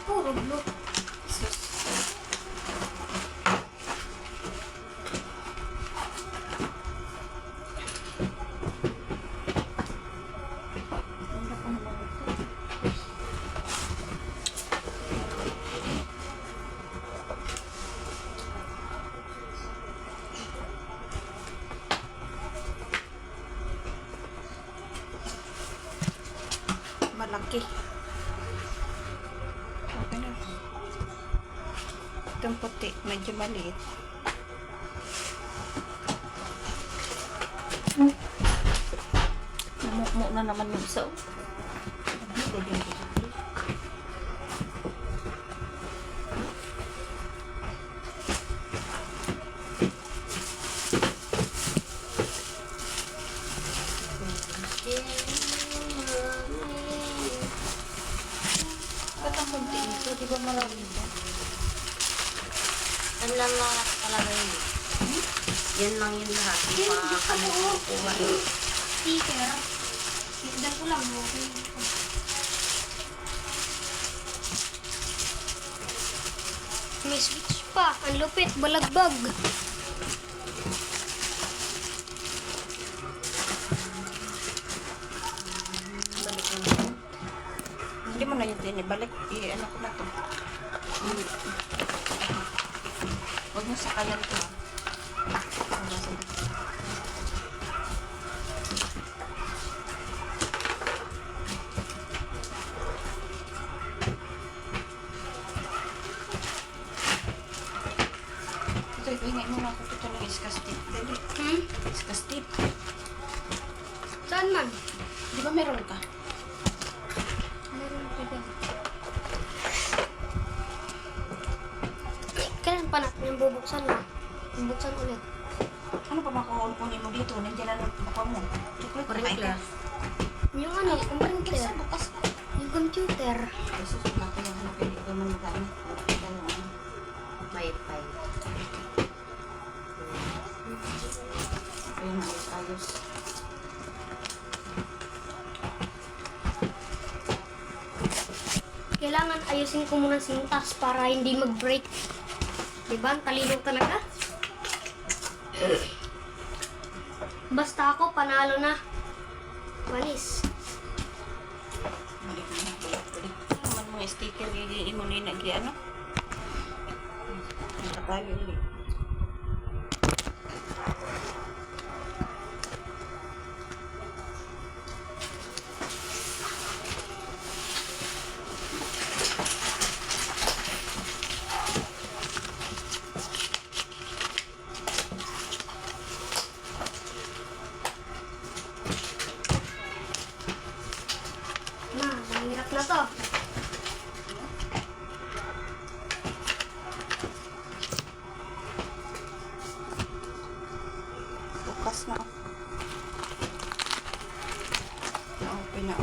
Puro blue. Malaki. Okay na. Itong puti, medyo maliit. Namukmo na naman yung saw. Ba't ang kunti ito? Di ba marami ito? Yan lang talaga yun. Yan lang yun lahat. Di pa kami kukuha. Sticker. Sindan ko lang. Okay. May switch pa. Ang lupit. Balagbag. Balik naman. Hindi mo na yun din. Ibalik. I-ano ko na to. Huwag mo sakayan to. Ito, hingay mo na ako ito ng iskas tip. Dali. Iskas tip. Saan man? Di ba meron ka? Meron pa dyan. Kailan pa natin yung bubuksan na? Bubuksan ulit. Ano pa makukunin mo dito? Nandiyan na nakuha mo. Chocolate Paring pa ito. class. Yung ano, computer. Bukas ka. Yung computer. Jesus, natin yung hanapin. Ikaw man magkano. May pay. Ayun, ayos. Kailangan ayusin ko muna sintas para hindi mag-break. Diba? Ang talino talaga. Basta ako, panalo na. Manis. Balik na. Balik. Naman mga sticker. Gigilin mo na yung ano. Nakatayo ulit. Mahirap na to. Bukas na. Na-open na.